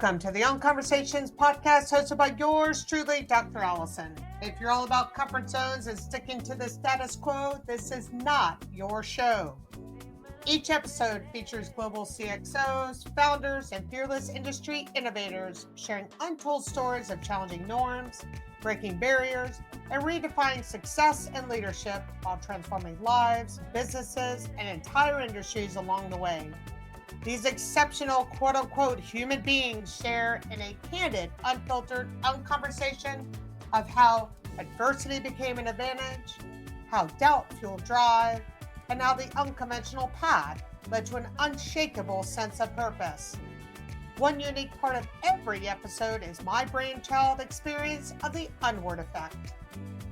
Welcome to the On Conversations podcast hosted by yours truly, Dr. Allison. If you're all about comfort zones and sticking to the status quo, this is not your show. Each episode features global CXOs, founders, and fearless industry innovators sharing untold stories of challenging norms, breaking barriers, and redefining success and leadership while transforming lives, businesses, and entire industries along the way. These exceptional quote-unquote human beings share in a candid, unfiltered conversation of how adversity became an advantage, how doubt fueled drive, and how the unconventional path led to an unshakable sense of purpose. One unique part of every episode is my brainchild experience of the unword effect,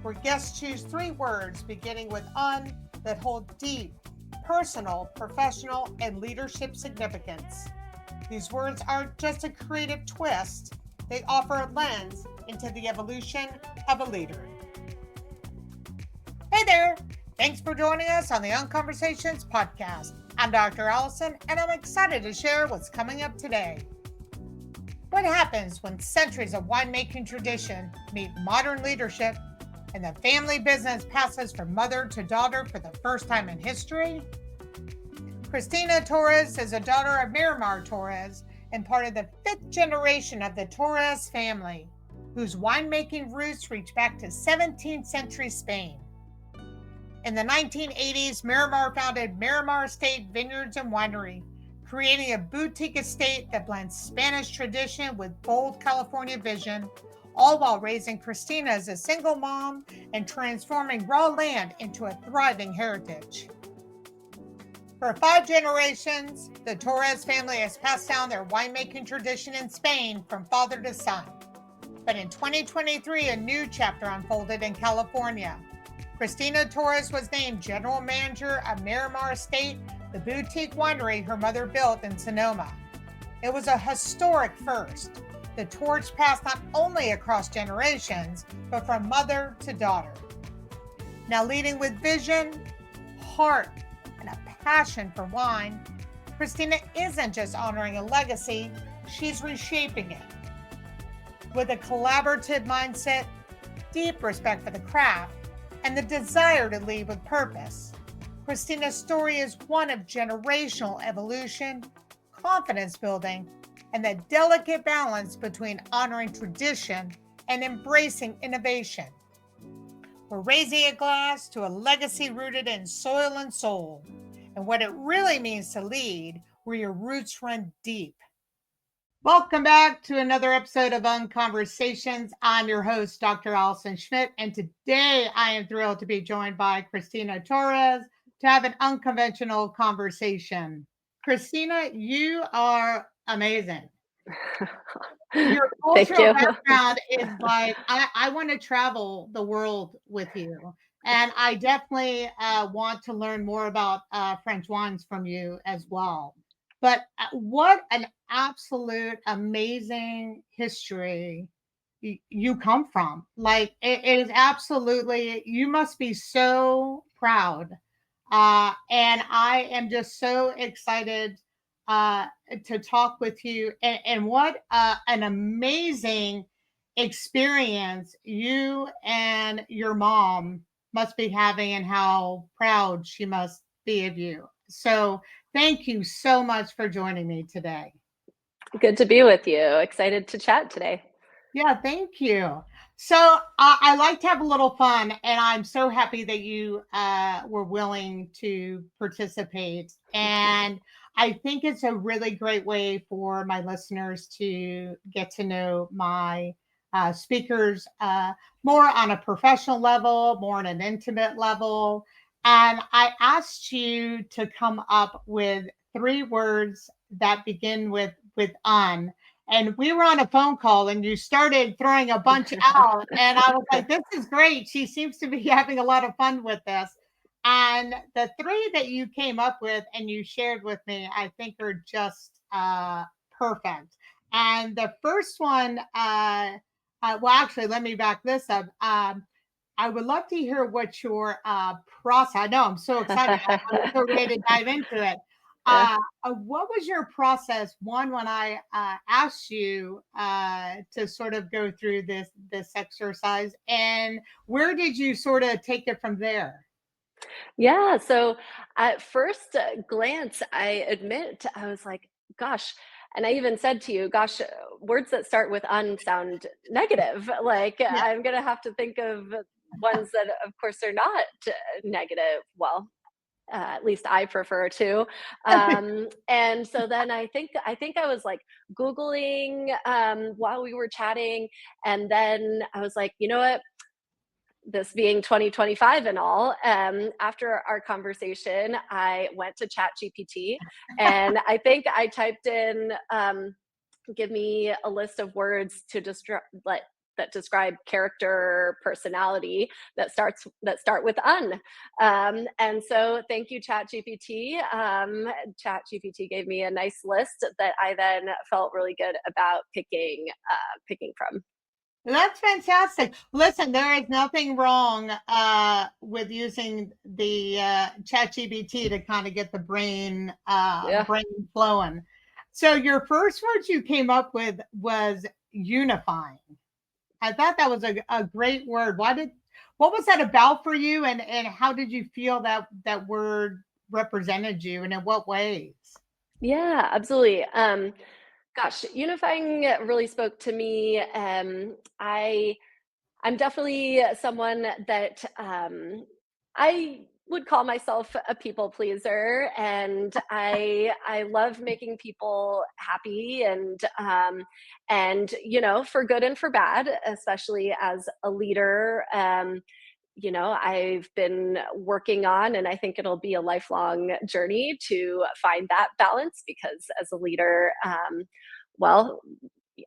where guests choose 3 words beginning with un that hold deep, personal, professional, and leadership significance. These words aren't just a creative twist, they offer a lens into the evolution of a leader. Hey there! Thanks for joining us on the On Conversations podcast. I'm Dr. Allison, and I'm excited to share what's coming up today. What happens when centuries of winemaking tradition meet modern leadership and the family business passes from mother to daughter for the first time in history? Cristina Torres is a daughter of Marimar Torres and part of the 5th generation of the Torres family, whose winemaking roots reach back to 17th century Spain. In the 1980s, Marimar founded Marimar Estate Vineyards and Winery, creating a boutique estate that blends Spanish tradition with bold California vision, all while raising Cristina as a single mom and transforming raw land into a thriving heritage. For 5 generations, the Torres family has passed down their winemaking tradition in Spain from father to son. But in 2023, a new chapter unfolded in California. Cristina Torres was named general manager of Marimar Estate, the boutique winery her mother built in Sonoma. It was a historic first. The torch passed not only across generations, but from mother to daughter. Now leading with vision, heart, and a passion for wine, Cristina isn't just honoring a legacy, she's reshaping it. With a collaborative mindset, deep respect for the craft, and the desire to lead with purpose, Cristina's story is one of generational evolution, confidence building, and the delicate balance between honoring tradition and embracing innovation. We're raising a glass to a legacy rooted in soil and soul, and what it really means to lead where your roots run deep. Welcome back to another episode of On Conversations. I'm your host, Dr. Alison Schmidt, and today I am thrilled to be joined by Cristina Torres to have an unconventional conversation. Cristina, you are amazing. Your cultural background is like, I want to travel the world with you. And I definitely want to learn more about French wines from you as well. But what an absolute amazing history you come from. Like, it is absolutely, you must be so proud. And I am just so excited to talk with you, and what an amazing experience you and your mom must be having, and how proud she must be of you. So thank you so much for joining me today. Good to be with you. Excited to chat today. Yeah, thank you. So I like to have a little fun, and I'm so happy that you were willing to participate. And I think it's a really great way for my listeners to get to know my speakers more on a professional level, more on an intimate level. And I asked you to come up with 3 words that begin with un. And we were on a phone call and you started throwing a bunch out. And I was like, this is great. She seems to be having a lot of fun with this. And the 3 that you came up with and you shared with me, I think are just perfect. And the first one, well, actually, let me back this up. I would love to hear what your process, I know I'm so excited. I'm so ready to dive into it. Yeah. What was your process? One, when I asked you to sort of go through this exercise, and where did you sort of take it from there? Yeah. So at first glance, I admit, I was like, gosh. And I even said to you, gosh, words that start with un sound negative. Like, Yeah. I'm going to have to think of ones that, of course, are not negative. Well, at least I prefer to. And so then I think I was like Googling while we were chatting. And then I was like, you know what? This being 2025 and all, after our conversation, I went to ChatGPT and I think I typed in, give me a list of words to like that describe character personality that start with un. And so thank you, ChatGPT. ChatGPT gave me a nice list that I then felt really good about picking from. That's fantastic. Listen, there is nothing wrong with using the ChatGPT to kind of get the Yeah. brain flowing. So your first words you came up with was unifying. I thought that was a great word. What was that about for you, and how did you feel that word represented you, and in what ways? Yeah, absolutely. Gosh, unifying really spoke to me. I'm definitely someone that I would call myself a people pleaser, and I love making people happy, and for good and for bad, especially as a leader. I've been working on, and I think it'll be a lifelong journey to find that balance because as a leader, well,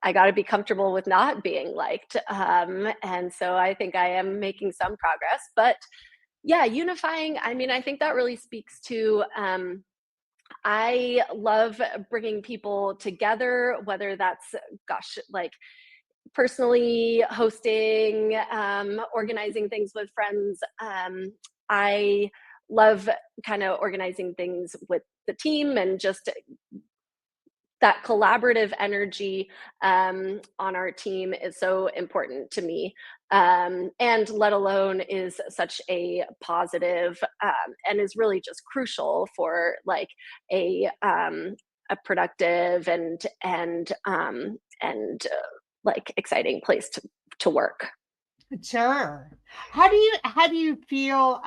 I got to be comfortable with not being liked. And so I think I am making some progress. But yeah, unifying, I mean, I think that really speaks to I love bringing people together, whether that's, gosh, like personally hosting, organizing things with friends. I love kind of organizing things with the team and just that collaborative energy on our team is so important to me, and let alone is such a positive, and is really just crucial for like a productive and like exciting place to work. Sure. How do you feel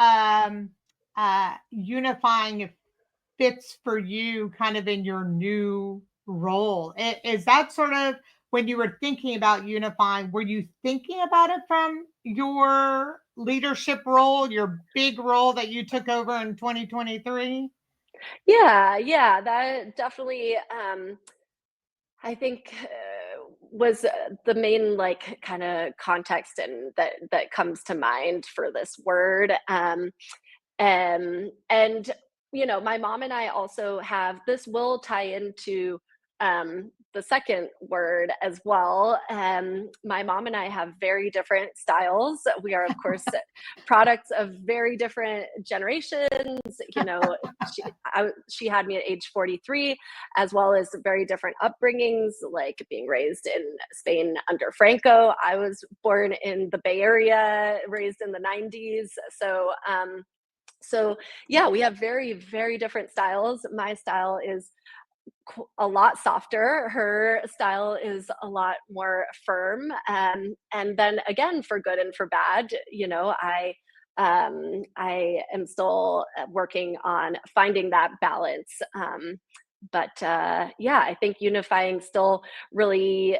unifying fits for you kind of in your new role? Is that sort of when you were thinking about unifying, were you thinking about it from your leadership role, your big role that you took over in 2023? Yeah, yeah, that definitely. I think was the main like kind of context and that comes to mind for this word. And my mom and I also have this will tie into the second word as well. My mom and I have very different styles. We are, of course, products of very different generations. She had me at age 43, as well as very different upbringings, like being raised in Spain under Franco. I was born in the Bay Area, raised in the 90s. So yeah, we have very, very different styles. My style is a lot softer. Her style is a lot more firm. And then again, for good and for bad, I am still working on finding that balance. But yeah, I think unifying still really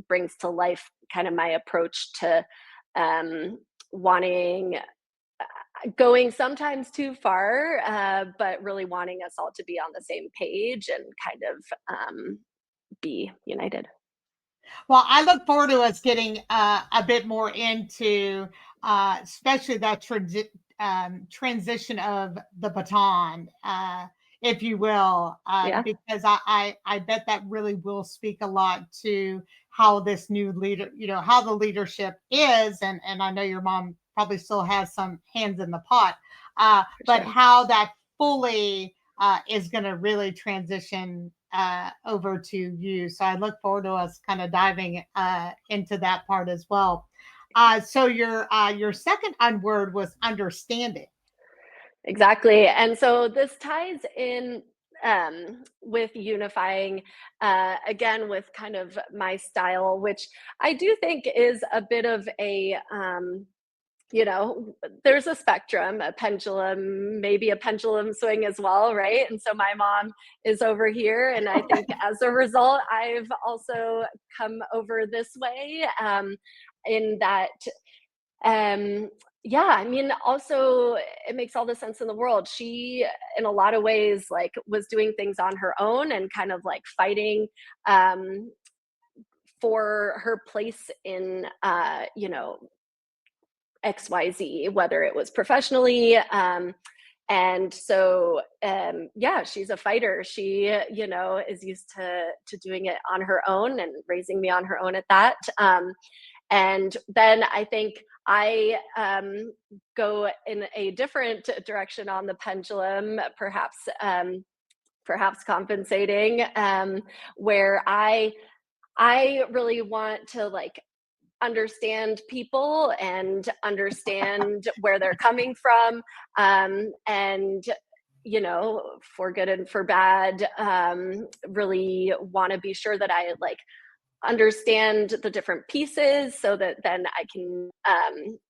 brings to life kind of my approach to wanting going sometimes too far, but really wanting us all to be on the same page and kind of be united. Well, I look forward to us getting a bit more into, especially that transition of the baton, if you will, Yeah, because I bet that really will speak a lot to how this new leader, how the leadership is, and I know your mom probably still has some hands in the pot, for but sure. how that fully is going to really transition over to you. So I look forward to us kind of diving into that part as well. So your second unword was understanding. Exactly. And so this ties in with unifying, again, with kind of my style, which I do think is a bit of a, you know, there's a spectrum, a pendulum, maybe a pendulum swing as well, right? And so my mom is over here. And I think as a result, I've also come over this way, in that, um, yeah, I mean, also, it makes all the sense in the world. She, in a lot of ways, like, was doing things on her own and kind of like fighting, um, for her place in, you know, XYZ, whether it was professionally. And so, yeah, she's a fighter. She, you know, is used to doing it on her own and raising me on her own at that. And then I think I go in a different direction on the pendulum, perhaps, perhaps compensating, where I really want to, like, understand people and understand where they're coming from, and, you know, for good and for bad, really want to be sure that I, like, understand the different pieces so that then I can,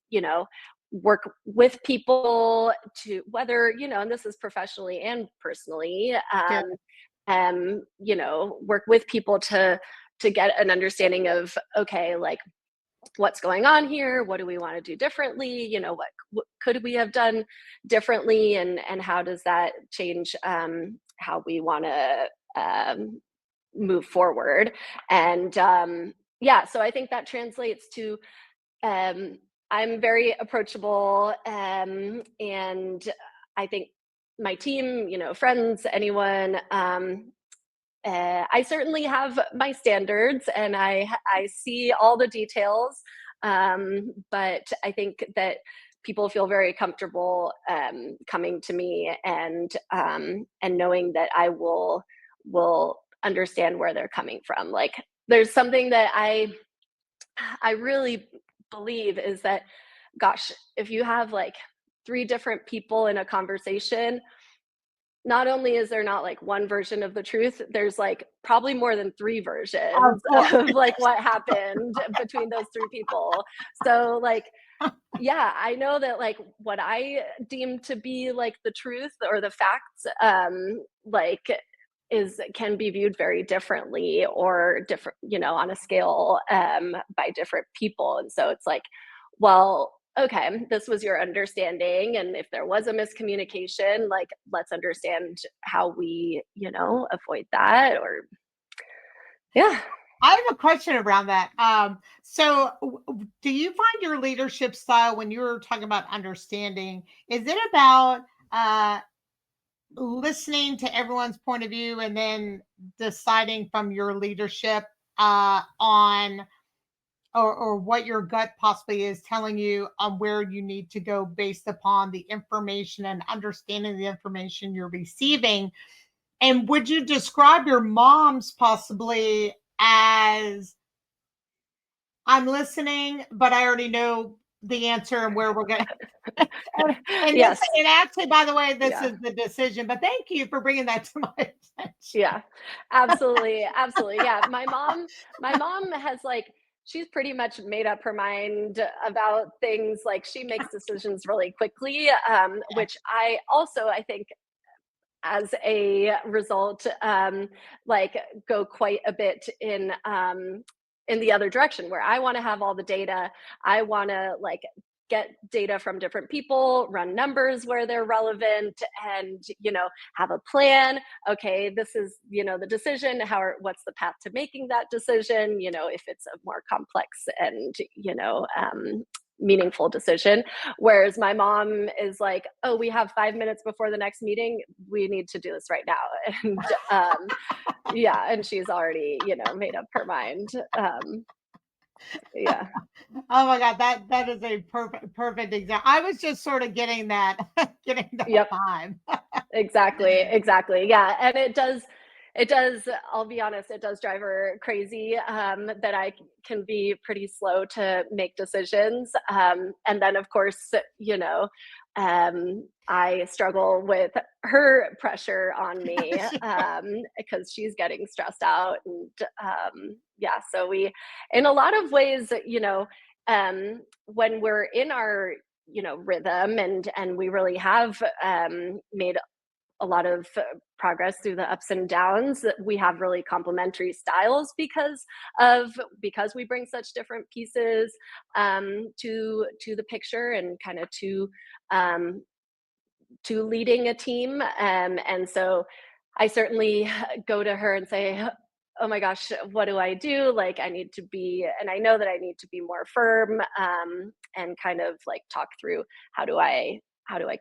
you know, work with people to, whether, you know, and this is professionally and personally, Good. you know, work with people to get an understanding of, okay, like, what's going on here, what do we want to do differently, you know, what could we have done differently, and how does that change, how we want to, move forward. And, yeah, so I think that translates to, um, I'm very approachable, and I think my team, you know, friends, anyone, I certainly have my standards, and I see all the details, but I think that people feel very comfortable, coming to me, and knowing that I will understand where they're coming from. Like, there's something that I really believe is that, gosh, if you have like three different people in a conversation, not only is there not like one version of the truth, there's like probably more than three Of versions course. of like what happened between those three people. So, like, yeah, I know that, like, what I deem to be like the truth or the facts, like, is can be viewed very differently, or different, you know, on a scale, by different people. And so it's like, well, okay, this was your understanding, and if there was a miscommunication, like, let's understand how we, you know, avoid that. Or, yeah. I have a question around that. So, do you find your leadership style, when you were talking about understanding, is it about listening to everyone's point of view and then deciding from your leadership on or what your gut possibly is telling you on where you need to go based upon the information and understanding the information you're receiving? And would you describe your mom's possibly as, I'm listening, but I already know the answer and where we're going? And this, Yes. and actually, by the way, this Yeah. is the decision, but thank you for bringing that to my attention. Yeah, absolutely, absolutely. Yeah, my mom has, like, she's pretty much made up her mind about things. Like, she makes decisions really quickly, which I also, I think, as a result, like, go quite a bit in the other direction, where I want to have all the data. I want to, like, get data from different people, run numbers where they're relevant, and, you know, have a plan. Okay, this is, you know, the decision. What's the path to making that decision? You know, if it's a more complex and, you know, meaningful decision. Whereas my mom is like, oh, we have 5 minutes before the next meeting. We need to do this right now. And, yeah, and she's already, you know, made up her mind. Yeah. Oh my God, that is a perfect example. I was just sort of getting that getting that Yep. vibe. Exactly, exactly. Yeah, and it does, I'll be honest, it does drive her crazy, that I can be pretty slow to make decisions. And then of course, I struggle with her pressure on me, because she's getting stressed out. And yeah, so we, in a lot of ways, when we're in our rhythm, and we really have made a lot of progress through the ups and downs. We have really complementary styles because we bring such different pieces to the picture, and kind of um, to leading a team. And so I certainly go to her and say, oh my gosh, what do I do? Like, I need to be, and I know that I need to be more firm, and kind of like talk through how do I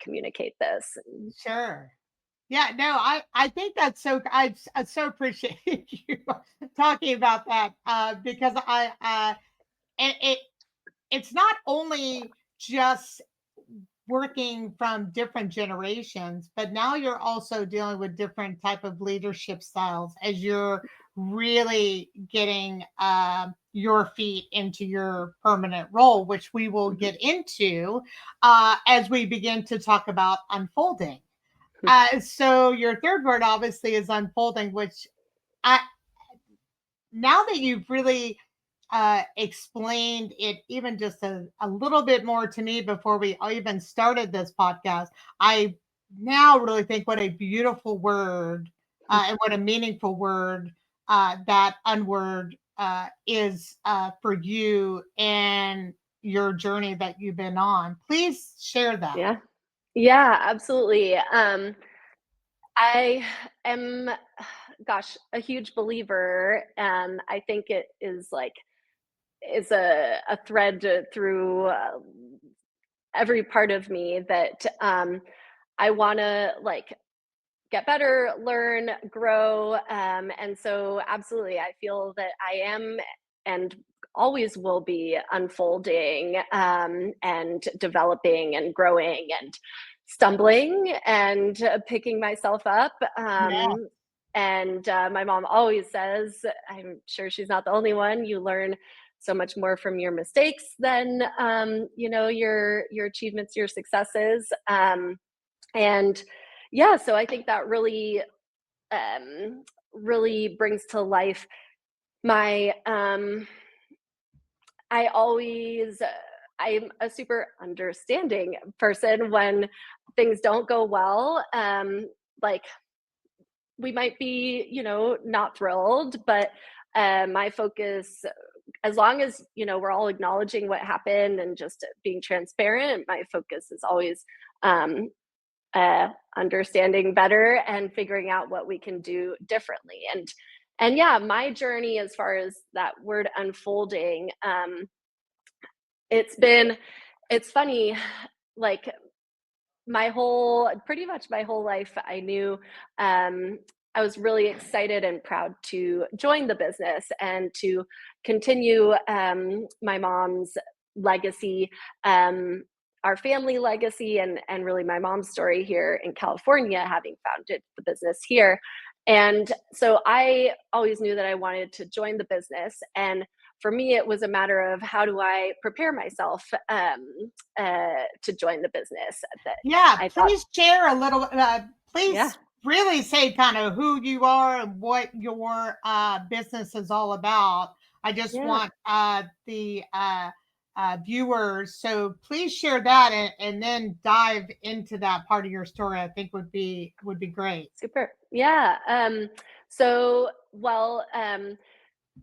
communicate this. Sure. Yeah, no, I think that's so I so appreciate you talking about that because it it's not only just working from different generations, but now you're also dealing with different type of leadership styles as you're really getting your feet into your permanent role, which we will Mhm. get into as we begin to talk about unfolding. So your third word obviously is unfolding, which I now that you've really explained it even just a little bit more to me before we even started this podcast, I now really think what a beautiful word and what a meaningful word that unword is for you and your journey that you've been on. Please share that. Yeah. Yeah, absolutely. I am, gosh, a huge believer. I think it is a thread through every part of me that I want to like get better, learn, grow. And so, absolutely, I feel that I am and always will be unfolding, and developing and growing and stumbling and picking myself up. Yeah. And my mom always says, I'm sure she's not the only one, you learn so much more from your mistakes than your achievements, your successes. And yeah, so I think that really brings to life my I always I'm a super understanding person when things don't go well. Like, we might be, not thrilled, but my focus, as long as we're all acknowledging what happened and just being transparent, my focus is always um, understanding better and figuring out what we can do differently. And yeah, my journey as far as that word unfolding, it's funny, like, pretty much my whole life, I knew, I was really excited and proud to join the business and to continue my mom's legacy, our family legacy, and really my mom's story here in California, having founded the business here. And so I always knew that I wanted to join the business. And for me, it was a matter of how do I prepare myself to join the business. That Yeah, I thought, please share a little. yeah, Please really say kind of who you are and what your business is all about. I just yeah, want the viewers. So please share that and then dive into that part of your story. I think would be great. super, yeah. So, well,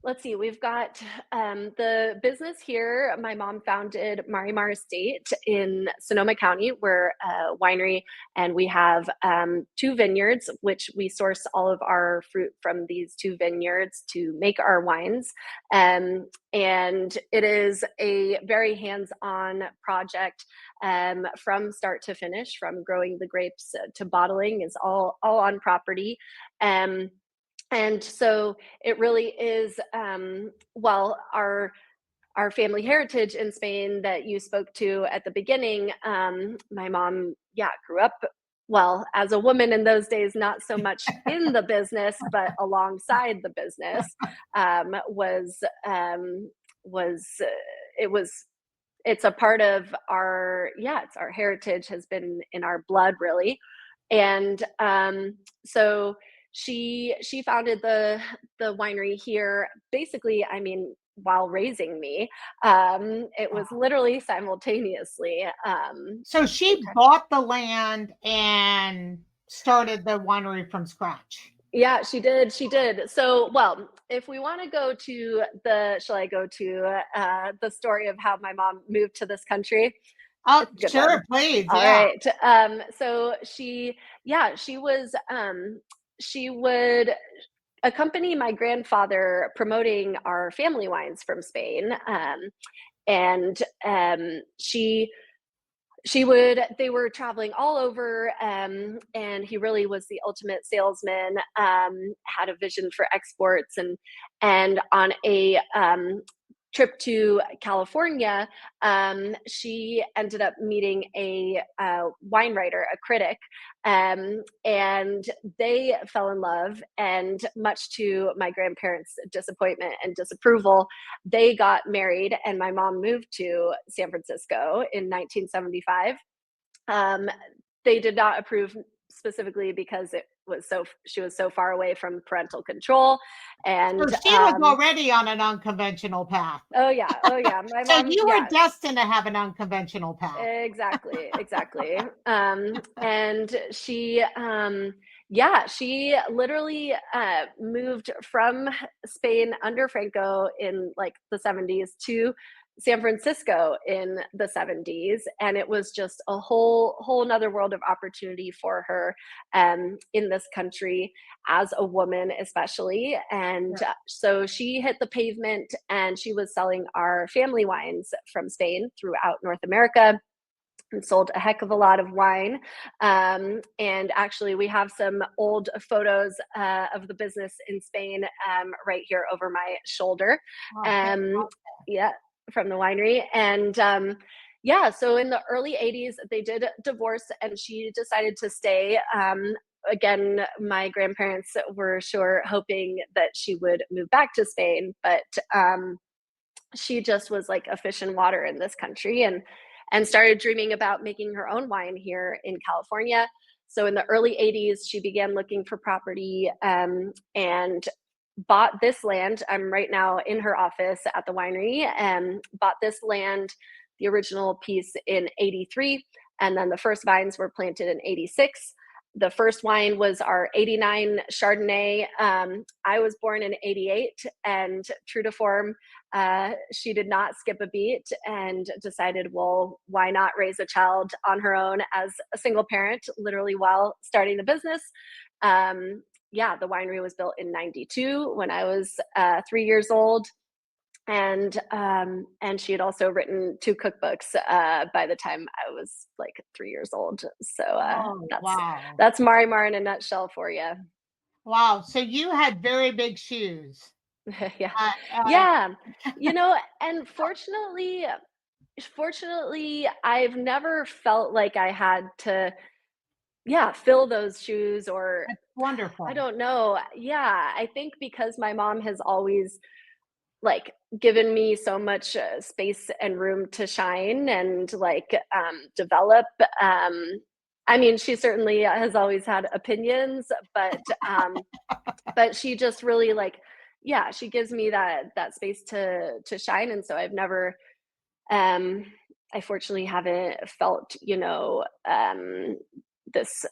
let's see, we've got the business here. My mom founded Marimar Estate in Sonoma County. We're a winery, and we have two vineyards, which we source all of our fruit from these two vineyards to make our wines. And it is a very hands on project, from start to finish, from growing the grapes to bottling, is all on property. And so it really is, well, our family heritage in Spain that you spoke to at the beginning. My mom, grew up, well, as a woman in those days, not so much in the business, but alongside the business. Was it was it's a part of our, it's our heritage, has been in our blood, really. And so she founded the winery here, basically, I mean, while raising me. It was literally simultaneously. So she bought the land and started the winery from scratch. Yeah, she did. She did. So, well, if we want to go to shall I go to the story of how my mom moved to this country? Oh, It's a good sure, one. please. All Yeah. right. So she was, she would accompany my grandfather promoting our family wines from Spain. And they were traveling all over, and he really was the ultimate salesman, had a vision for exports, and on a trip to California, she ended up meeting a wine writer, a critic, and they fell in love. And much to my grandparents' disappointment and disapproval, they got married, and my mom moved to San Francisco in 1975. Um, they did not approve, specifically because she was so far away from parental control. So And she was already on an unconventional path. oh yeah, my So mom, you were destined to have an unconventional path. exactly. And she literally moved from Spain under Franco in like the 70s to San Francisco in the 70s, and it was just a whole another world of opportunity for her in this country, as a woman especially. And so she hit the pavement, and she was selling our family wines from Spain throughout North America, and sold a heck of a lot of wine. And actually, we have some old photos of the business in Spain right here over my shoulder. Yeah, from the winery. And so in the early 80s, they did divorce, and she decided to stay. Again, my grandparents were sure hoping that she would move back to Spain, but she just was like a fish in water in this country, and started dreaming about making her own wine here in California. So in the early 80s, she began looking for property, and bought this land. I'm right now in her office at the winery, and bought this land, the original piece, in 83. And then the first vines were planted in 86. The first wine was our 89 Chardonnay. I was born in 88, and true to form, she did not skip a beat and decided, well, why not raise a child on her own as a single parent, literally while starting the business. The winery was built in 92 when I was 3 years old. And she had also written 2 cookbooks by the time I was like 3 years old. So Wow. that's Marimar in a nutshell for you. Wow. So you had very big shoes. Yeah, Uh, uh, yeah. And fortunately, I've never felt like I had to, fill those shoes, or that's I wonderful. don't know. Yeah, I think because my mom has always like given me so much space and room to shine and like develop. I mean, she certainly has always had opinions, but she just really like, she gives me that space to shine. And so I've never, I fortunately haven't felt, this,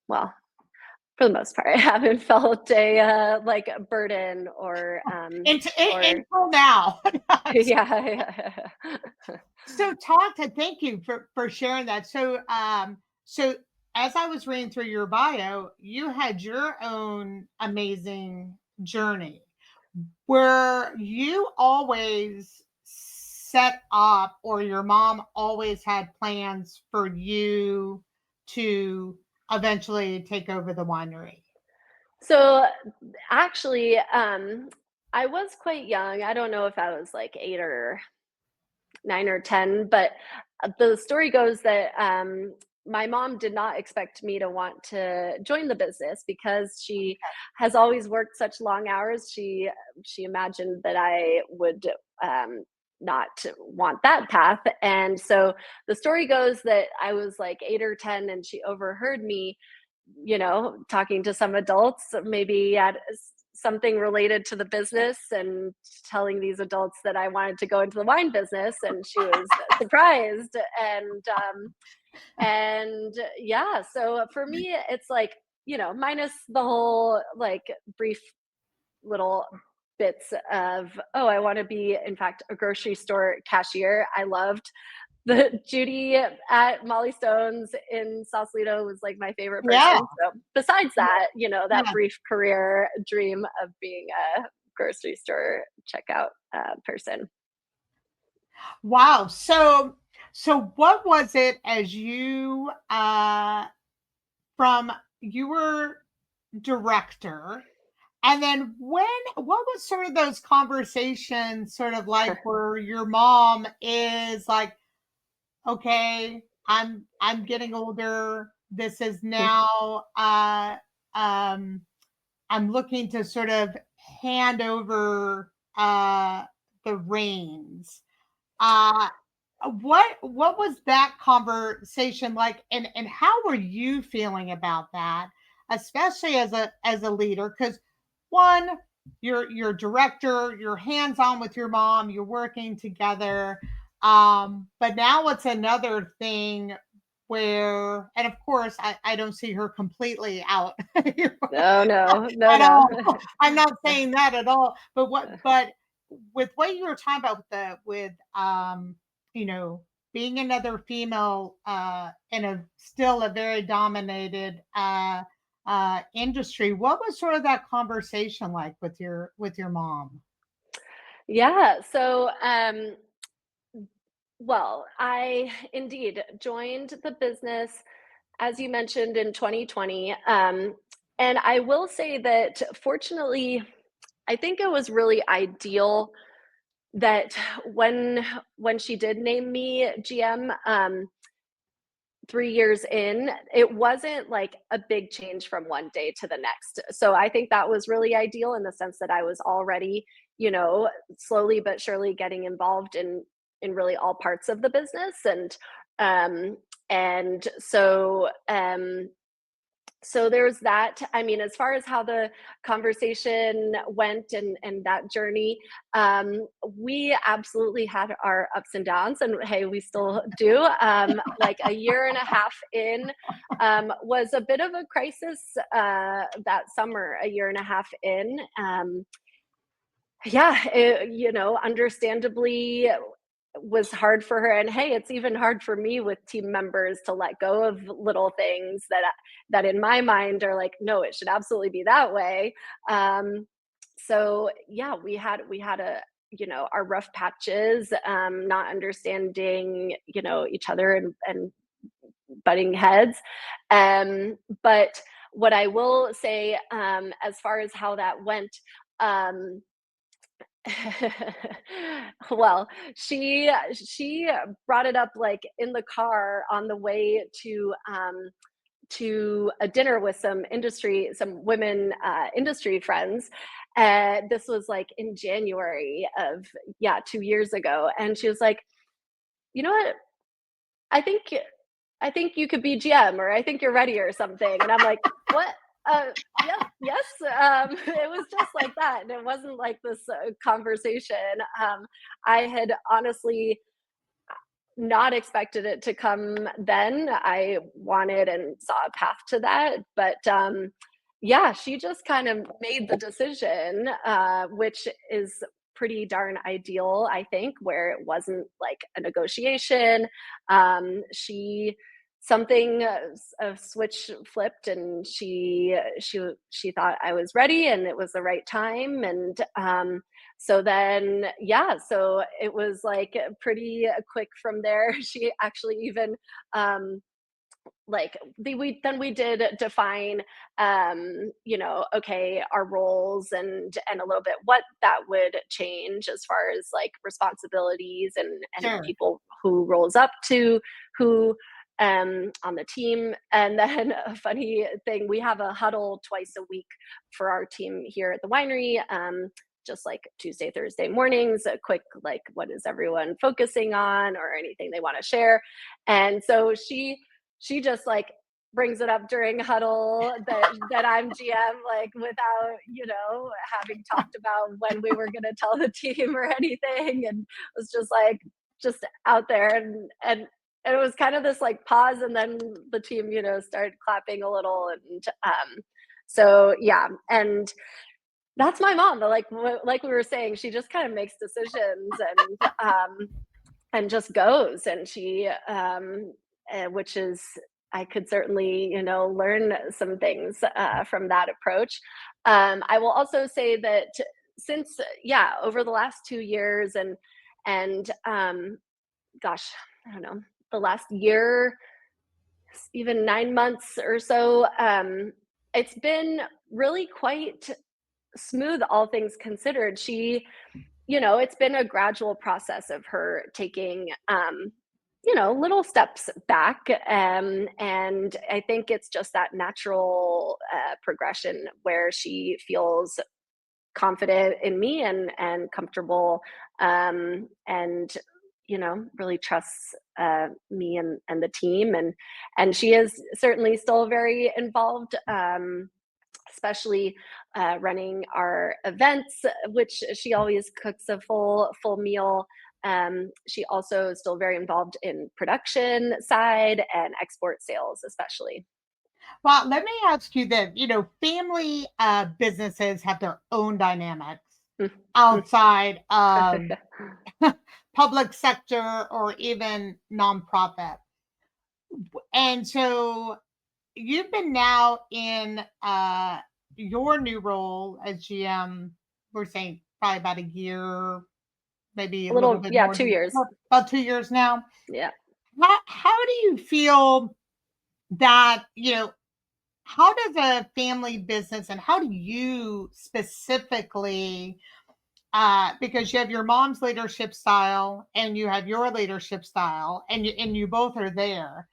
well, for the most part, I haven't felt a like a burden or Until now. yeah. So thank you for sharing that. So as I was reading through your bio, you had your own amazing journey. Were you always set up, or your mom always had plans for you to eventually take over the winery? So actually, I was quite young. I don't know if I was like 8 or 9 or 10, but the story goes that my mom did not expect me to want to join the business because she has always worked such long hours. She imagined that I would not want that path, and so the story goes that I was like 8 or 10, and she overheard me, talking to some adults, maybe at something related to the business, and telling these adults that I wanted to go into the wine business, and she was surprised. And yeah, so for me, it's like, minus the whole like brief little bits of, oh, I want to be, in fact, a grocery store cashier. I loved the Judy at Molly Stone's in Sausalito was like my favorite Yeah. person. So besides that, that Yeah. brief career dream of being a grocery store checkout person. Wow. So what was it as you from you were director, and then what was sort of those conversations sort of like where your mom is like, okay, I'm getting older. This is now I'm looking to sort of hand over the reins. Uh what was that conversation like, and how were you feeling about that, especially as a leader? Because one, you're director, you're hands on with your mom, you're working together, but now it's another thing where, and of course I don't see her completely out No, no, no, at no. all. I'm not saying that at all. But with what you were talking about with you know, being another female in a still a very dominated industry, what was sort of that conversation like with your mom? Yeah. So, well, I indeed joined the business, as you mentioned, in 2020. And I will say that fortunately, I think it was really ideal that when she did name me GM, 3 years in, it wasn't like a big change from one day to the next. So I think that was really ideal in the sense that I was already, slowly but surely getting involved in really all parts of the business. Um and so there's that. I mean, as far as how the conversation went and that journey, we absolutely had our ups and downs, and hey, we still do. Like a year and a half in, was a bit of a crisis that summer. A year and a half in, yeah, understandably was hard for her, and hey, it's even hard for me with team members to let go of little things that in my mind are like, no, it should absolutely be that way. So yeah, we had a our rough patches, not understanding each other, and butting heads. But what I will say, as far as how that went, um well, she brought it up like in the car on the way to a dinner with some women industry friends. This was like in January of, yeah, 2 years ago, and she was like, you know what, I think I think you could be GM, or I think you're ready, or something. And I'm like, what? Yes, yes. It was just like that. And it wasn't like this conversation. I had honestly not expected it to come then. I wanted and saw a path to that. But yeah, she just kind of made the decision, which is pretty darn ideal, I think, where it wasn't like a negotiation. She something a switch flipped, and she thought I was ready and it was the right time. And so then, yeah, so it was like pretty quick from there. She actually even um like we did define, okay, our roles and a little bit what that would change as far as like responsibilities and Sure. people who rolls up to who on the team. And then a funny thing, we have a huddle twice a week for our team here at the winery. Just like Tuesday, Thursday mornings, a quick, like, what is everyone focusing on or anything they want to share. And so she just like brings it up during huddle that I'm GM, like without, having talked about when we were going to tell the team or anything. And was just like, just out there. And it was kind of this like pause. And then the team, started clapping a little. And so, yeah. And that's my mom. Like we were saying, she just kind of makes decisions and just goes. And she, which is, I could certainly, learn some things from that approach. I will also say that since, over the last 2 years and gosh, I don't know, the last year, even 9 months or so, it's been really quite smooth, all things considered. She, it's been a gradual process of her taking, little steps back. And I think it's just that natural progression where she feels confident in me and comfortable, and really trusts me and the team. And she is certainly still very involved, especially running our events, which she always cooks a full meal. She also is still very involved in production side and export sales, especially. Well, let me ask you this. Family businesses have their own dynamics outside of public sector or even nonprofit. And so you've been now in your new role as GM, we're saying probably about a year, maybe A a little little, bit yeah, more 2 than years. about 2 years now. Yeah. How do you feel that, how does a family business and how do you specifically, because you have your mom's leadership style and you have your leadership style and you both are there.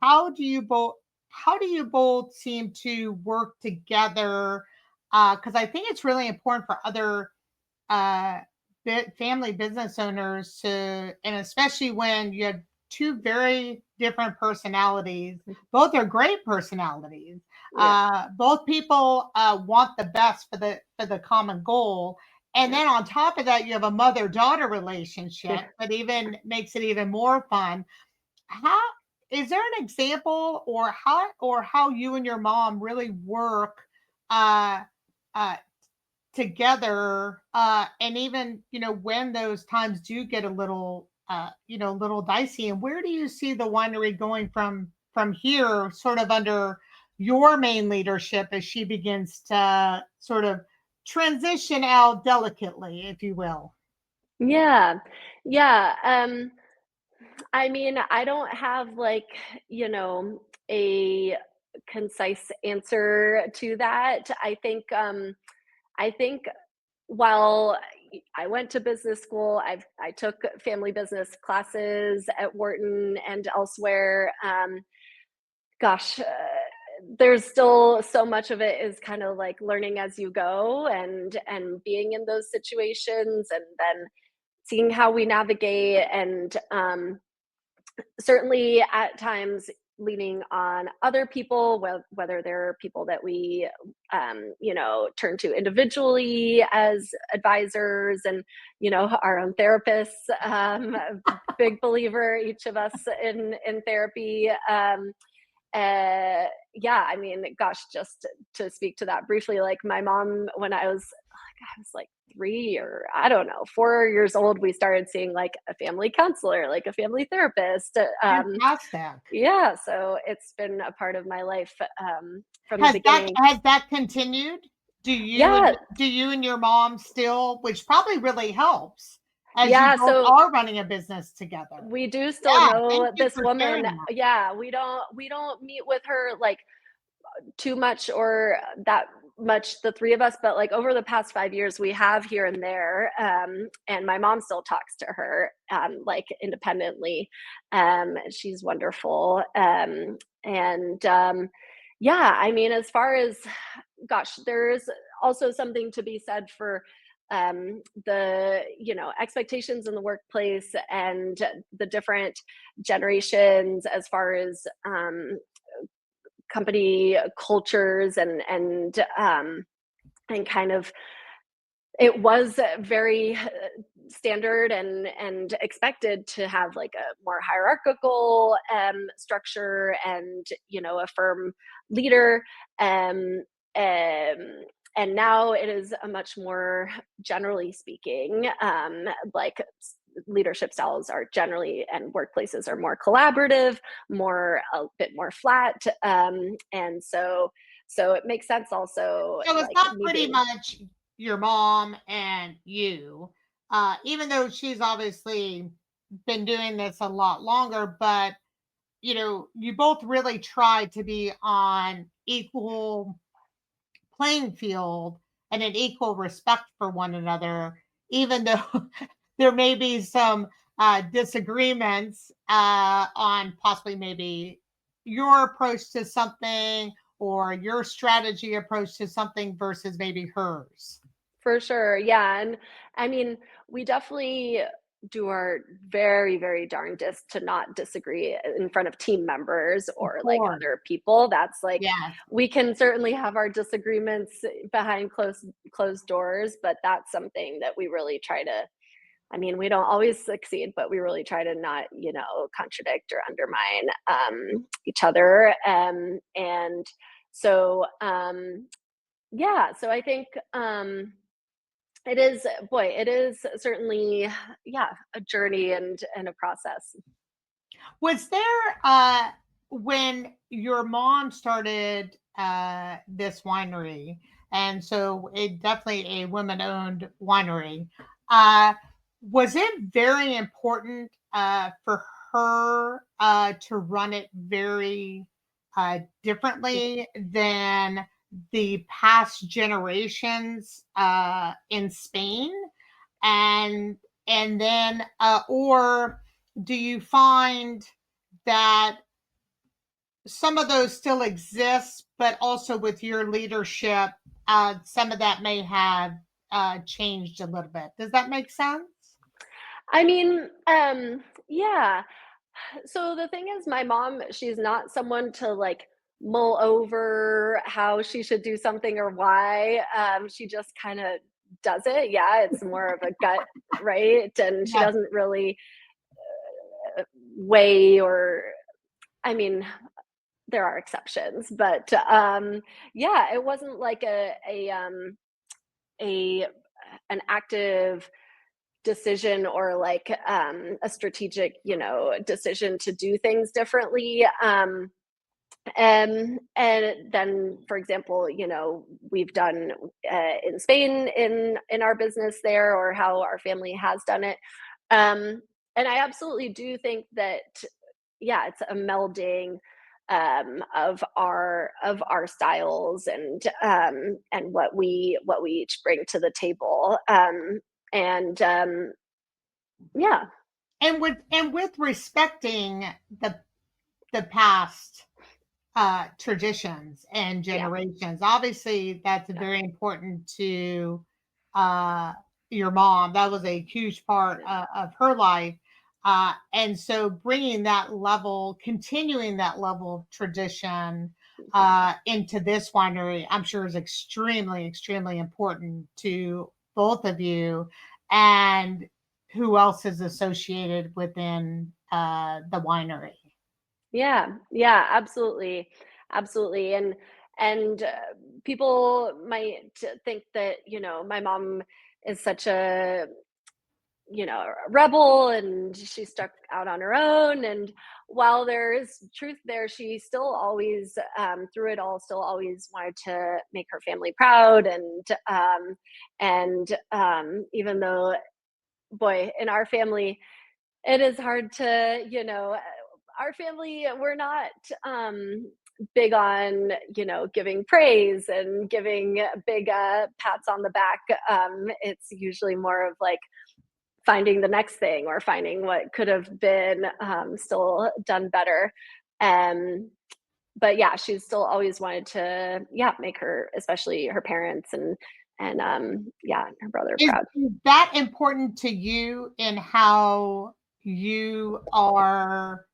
How do you both seem to work together? Because I think it's really important for other uh, family business owners to, and especially when you have two very different personalities. Both are great personalities. Yeah. Both people want the best for the common goal. And Yeah. then on top of that, you have a mother-daughter Yeah. relationship that even makes it even more fun. How is there an example or how you and your mom really work uh, uh, together, and even when those times do get a little little dicey, and where do you see the winery going from here, sort of under your main leadership as she begins to sort of transition out delicately, if you will? Yeah. Yeah. I mean, I don't have like, a concise answer to that. I think while I went to business school, I took family business classes at Wharton and elsewhere. Gosh, there's still so much of it is kind of like learning as you go and being in those situations and then seeing how we navigate. And certainly at times leaning on other people, whether they're people that we turn to individually as advisors, and our own therapists. Big believer, each of us in therapy. Yeah, I mean, gosh, just to speak to that briefly, like my mom, when I was like 3 or I don't know, 4 years old, we started seeing like a family counselor, like a family therapist. Fantastic. Yeah, so it's been a part of my life from the beginning. Has that continued? Yeah, Do you and your mom still, which probably really helps, as you Yeah, both so are running a business together. we do still Yeah, thank know you this for woman. sharing that. Yeah, we don't meet with her like too much or that much, the three of us, but like over the past 5 years we have here and there, and my mom still talks to her like independently. She's wonderful. And yeah, I mean, as far as, gosh, there's also something to be said for the expectations in the workplace and the different generations as far as company cultures and kind of, it was very standard and expected to have like a more hierarchical structure and a firm leader, um, um, and now it is a much more, generally speaking, like leadership styles are generally, and workplaces are more collaborative, more, a bit more flat, and so it makes sense also, So it's like not me pretty being. much your mom and you, even though she's obviously been doing this a lot longer, but you both really try to be on equal playing field and an equal respect for one another, even though there may be some disagreements on possibly maybe your approach to something or your strategy approach to something versus maybe hers. For sure, yeah, and I mean, we definitely do our very, very darndest to not disagree in front of team members Of or, like, course. other people. That's, like, Yes. we can certainly have our disagreements behind closed doors, but that's something that we really try to, I mean, we don't always succeed, but we really try to not, contradict or undermine, each other, and so, yeah, so I think, it is, boy, it is certainly, yeah, a journey and a process. Was there when your mom started this winery, and so it definitely a women owned winery, uh was it very important for her to run it very differently than the past generations in Spain? And then or do you find that some of those still exist, but also with your leadership, some of that may have changed a little bit? Does that make sense? I mean, yeah. So the thing is, my mom, she's not someone to like mull over how she should do something or why. She just kind of does it. Yeah, it's more of a gut, right? And she Yes. doesn't really weigh or, I mean, there are exceptions, but yeah, it wasn't like a an active decision or like a strategic, decision to do things differently. And then, for example, we've done in Spain in our business there, or how our family has done it. Um, and I absolutely do think that, yeah, it's a melding of our styles and what we each bring to the table. And yeah, And with respecting the past traditions and yeah, generations. Obviously, that's very important to uh, your mom. That was a huge part yeah, of her life. And so bringing that level, continuing that level of tradition mhm. into this winery, I'm sure is extremely, extremely important to both of you and who else is associated within the winery. Yeah, yeah, absolutely, absolutely, and people might think that my mom is such a rebel and she stuck out on her own. And while there is truth there, she still always, through it all, still always wanted to make her family proud. And even though boy, in our family, it is hard to, our family, we're not big on, giving praise and giving big pats on the back. It's usually more of like finding the next thing or finding what could have been still done better. Um, but yeah, she's still always wanted to, yeah, make her, especially her parents and yeah, her brother Is proud. that important to you in how you are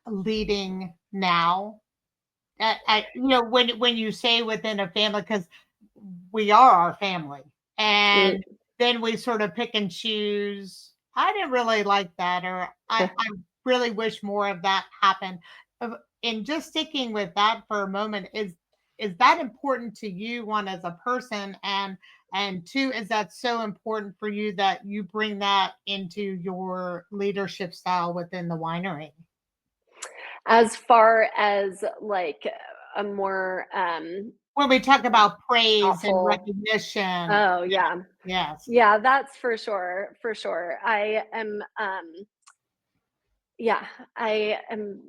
leading now? When you say within a family, because we are our family, Mm. and then we sort of pick and choose. I didn't really like that, or I really wish more of that happened. And just sticking with that for a moment, is that important to you, one, as a person, and two, is that so important for you that you bring that into your leadership style within the winery? As far as like a more When we talk about praise and thoughtful, recognition. oh Yeah. yeah, Yes. yeah, that's for sure, for sure. Yeah, I am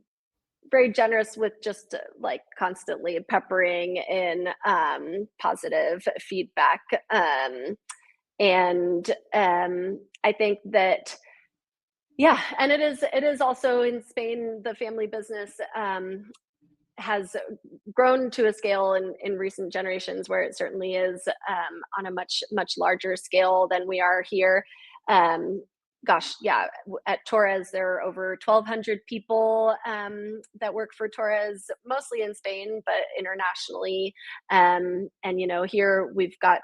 very generous with just like constantly peppering in positive feedback. And I think that, yeah, and it is also in Spain, the family business has grown to a scale in recent generations where it certainly is on a much larger scale than we are here. Um, Gosh, yeah, at Torres there are over 1,200 people that work for Torres, mostly in Spain, but internationally. And here we've got,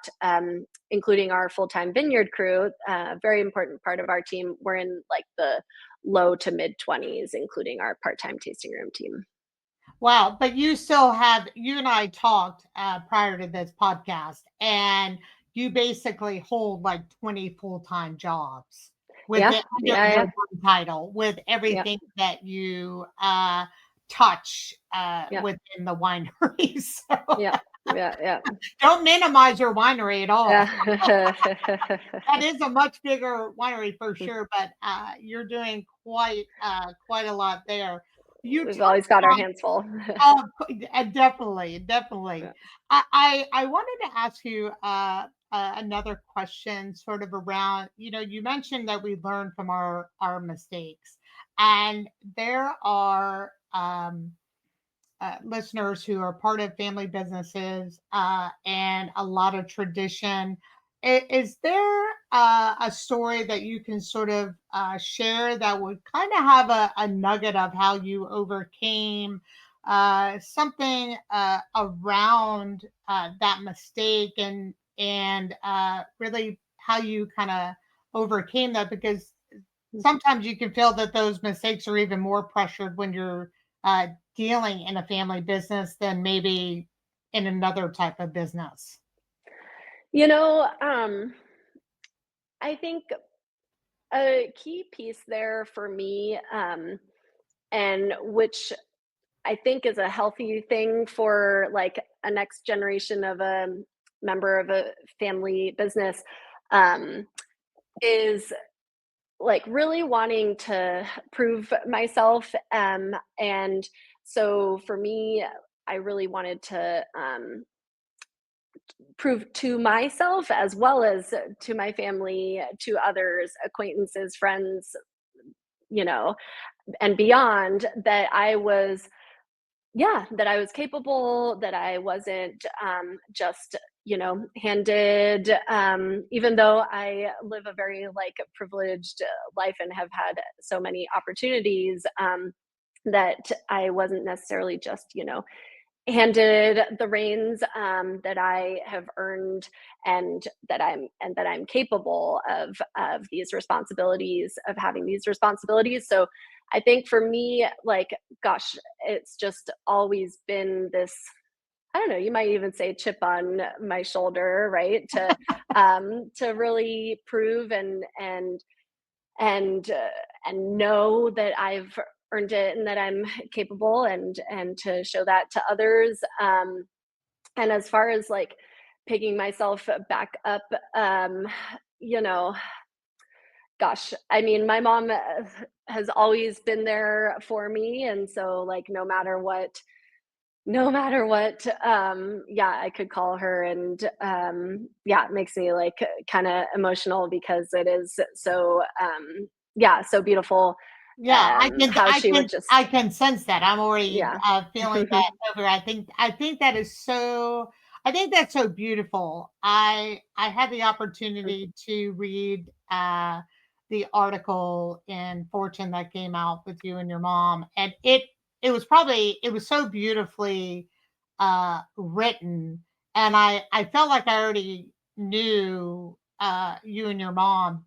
including our full-time vineyard crew, a very important part of our team. We're in like the low to mid 20s, including our part-time tasting room team. Wow, but you and I talked prior to this podcast, and you basically hold like 20 full-time jobs with Yeah, it under yeah, your yeah, one title, with yeah, everything that you touch yeah, within the winery. So yeah, yeah, yeah, don't minimize your winery at all. yeah. That is a much bigger winery for sure, but you're doing quite a lot there. You We've touched always got our on. hands full. Oh, definitely, definitely. Yeah. I wanted to ask you another question, sort of around. You mentioned that we learn from our mistakes, and there are listeners who are part of family businesses and a lot of tradition. Is there a story that you can sort of share that would kind of have a nugget of how you overcame something around that mistake and really how you kind of overcame that? Because sometimes you can feel that those mistakes are even more pressured when you're uh, dealing in a family business than maybe in another type of business. You know, I think a key piece there for me, and which I think is a healthy thing for like a next generation of a member of a family business, um, is like really wanting to prove myself. And so for me, I really wanted to prove to myself as well as to my family, to others, acquaintances, friends, you know, and beyond, that I was, yeah, that I was capable, that I wasn't just, handed, even though I live a very like privileged life and have had so many opportunities, that I wasn't necessarily just, handed the reins, that I have earned, and that I'm capable of these responsibilities, of having these responsibilities. So I think for me, like, gosh, it's just always been this, I don't know, you might even say chip on my shoulder, right? To really prove and and know that I've earned it and that I'm capable, and to show that to others. And as far as like picking myself back up, you know, Gosh, I mean, my mom has always been there for me, and so like no matter what, yeah, I could call her, and yeah, it makes me like kind of emotional because it is so yeah, so beautiful, Yeah, how she would I just, can sense that. I'm already yeah. feeling that over. I think that is so. I think that's so beautiful. I had the opportunity to read the article in Fortune that came out with you and your mom, and it was so beautifully written, and I felt like I already knew you and your mom.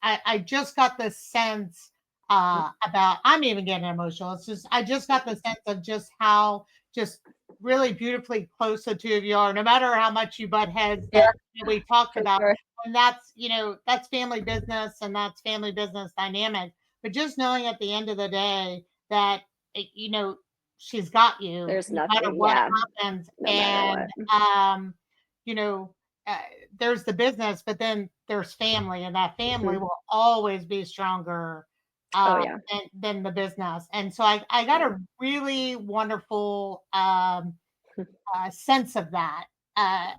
I just got this sense about I'm even getting emotional. It's just I just got the sense of just how just really beautifully close the two of you are, no matter how much you butt heads Yeah, that we talked for about. sure. And that's that's family business and that's family business dynamic. But just knowing at the end of the day that she's got you There's no matter nothing, what yeah, happens, no matter and what. you know uh, there's the business, but then there's family, and that family Mhm. will always be stronger Oh yeah. than the business. And so I got Yeah. a really wonderful sense of that. Uh,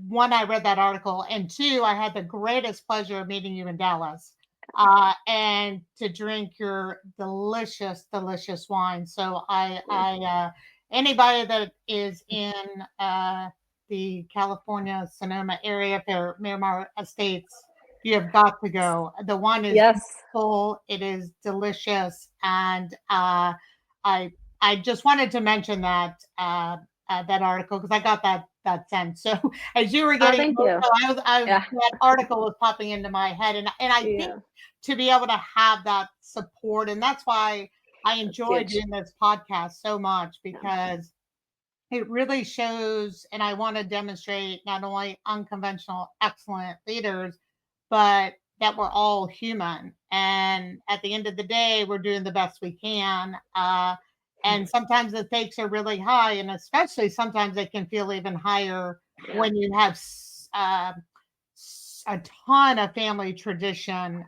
One, I read that article, and two, I had the greatest pleasure of meeting you in Dallas and to drink your delicious, delicious wine. So Yeah. anybody that is in the California Sonoma area, if they're Miramar Estates, you have got to go. The wine is Yes. beautiful. It is delicious, and I I just wanted to mention that that article because I got that sense. So as you were Oh, getting thank you. emotional, I was Yeah. that article was popping into my head, and I think Yeah. to be able to have that support, and that's why I That's enjoy huge. doing this podcast so much Yeah. because it really shows, and I want to demonstrate not only unconventional, excellent leaders, but that we're all human. And at the end of the day, we're doing the best we can. And sometimes the stakes are really high, and especially sometimes they can feel even higher Yeah. when you have a ton of family tradition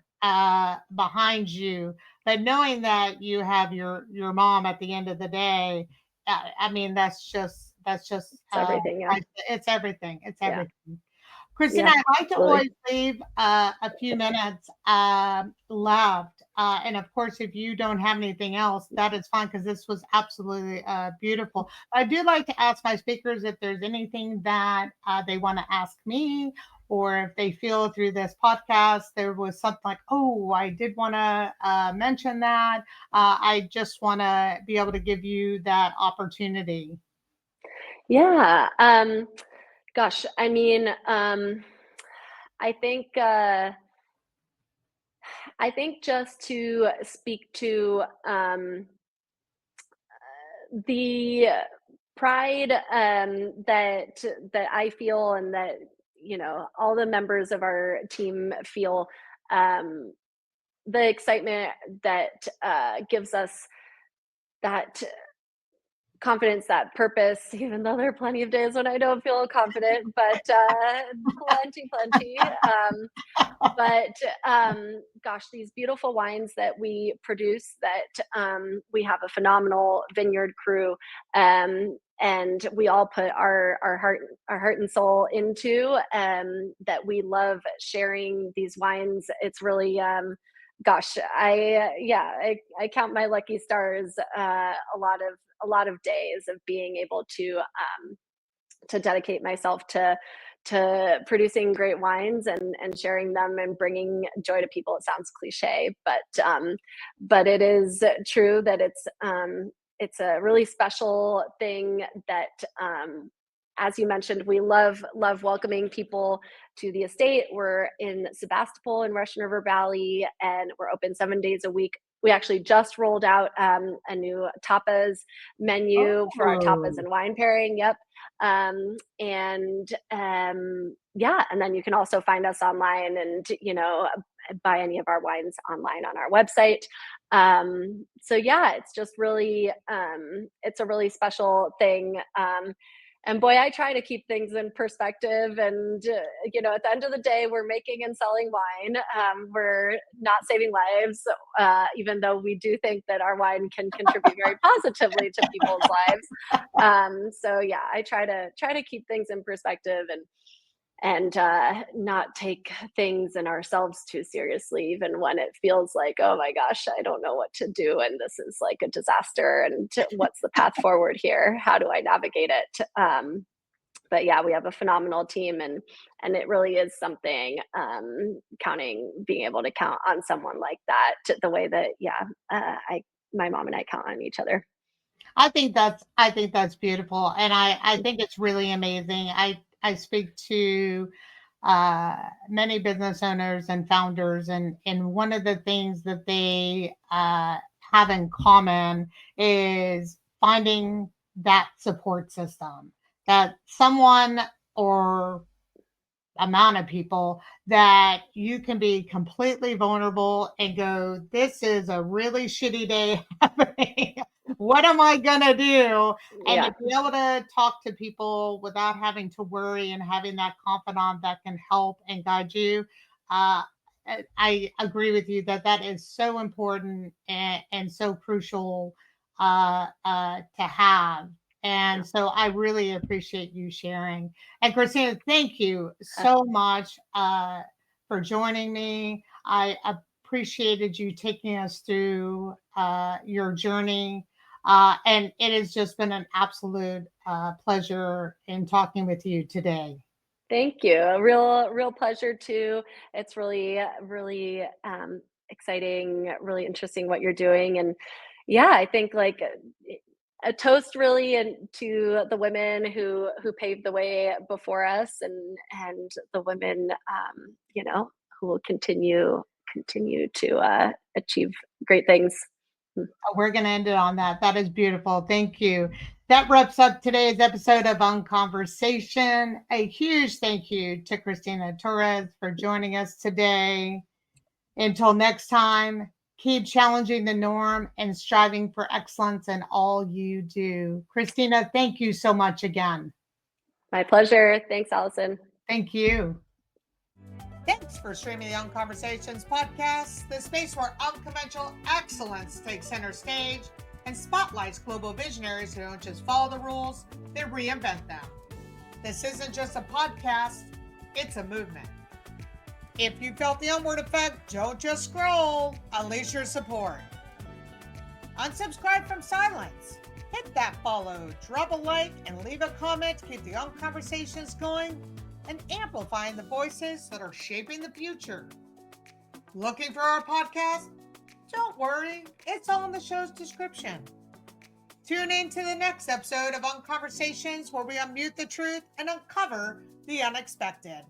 behind you. But knowing that you have your mom at the end of the day, I mean, that's just It's everything. Yeah. it's everything. It's Yeah. everything. Christina, Yeah. I like to Absolutely. always leave a few minutes left. And of course, if you don't have anything else, that is fine because this was absolutely beautiful. I do like to ask my speakers if there's anything that they want to ask me, or if they feel through this podcast there was something like, oh, I did want to mention that. I just want to be able to give you that opportunity. Yeah. Gosh, I mean, I think uh, I think just to speak to the pride that I feel, and that all the members of our team feel, um, the excitement that gives us that confidence, that purpose, even though there are plenty of days when I don't feel confident, but plenty. But gosh, these beautiful wines that we produce, that we have a phenomenal vineyard crew, and we all put our heart and soul into, that we love sharing these wines. It's really gosh, I count my lucky stars, a lot of days of being able to dedicate myself to producing great wines and sharing them and bringing joy to people. It sounds cliche, but it is true that it's a really special thing that, as you mentioned, we love welcoming people to the estate. We're in Sebastopol in Russian River Valley, and we're open 7 days a week. We actually just rolled out a new tapas menu for our tapas Oh, and wine pairing. Yep. And yeah, and then you can also find us online, and buy any of our wines online on our website. So yeah, it's just really it's a really special thing. And boy, I try to keep things in perspective. And, at the end of the day, we're making and selling wine. We're not saving lives, even though we do think that our wine can contribute very positively to people's lives. So yeah, I try to keep things in perspective and not take things and ourselves too seriously, even when it feels like, oh my gosh, I don't know what to do, and this is like a disaster. And what's the path forward here? How do I navigate it? But yeah, we have a phenomenal team, and it really is something, being able to count on someone like that, the way that I my mom and I count on each other. I think that's beautiful, and I think it's really amazing. I speak to many business owners and founders, and one of the things that they have in common is finding that support system, that someone or amount of people that you can be completely vulnerable and go, this is a really shitty day happening. What am I going to do? And to Yeah, be able to talk to people without having to worry and having that confidant that can help and guide you. Uh, I agree with you that that is so important and so crucial to have. yeah. And so I really appreciate you sharing. And Christina, thank you Uh, so much for joining me. I appreciated you taking us through your journey. And it has just been an absolute pleasure in talking with you today. Thank you. A real pleasure too. It's really exciting, really interesting what you're doing. And yeah, I think like a toast really and to the women who paved the way before us, and the women, who will continue to achieve great things. We're going to end it on that. That is beautiful. Thank you. That wraps up today's episode of Unconversation. A huge thank you to Cristina Torres for joining us today. Until next time, keep challenging the norm and striving for excellence in all you do. Christina, thank you so much again. My pleasure. Thanks, Allison. Thank you. Thanks for streaming the Unconversations podcast, the space where unconventional excellence takes center stage and spotlights global visionaries who don't just follow the rules, they reinvent them. This isn't just a podcast, it's a movement. If you felt the onward effect, don't just scroll, unleash your support. Unsubscribe from silence. Hit that follow, drop a like, and leave a comment to keep the Unconversations going and amplifying the voices that are shaping the future. Looking for our podcast? Don't worry, it's all in the show's description. Tune in to the next episode of Unconversations, where we unmute the truth and uncover the unexpected.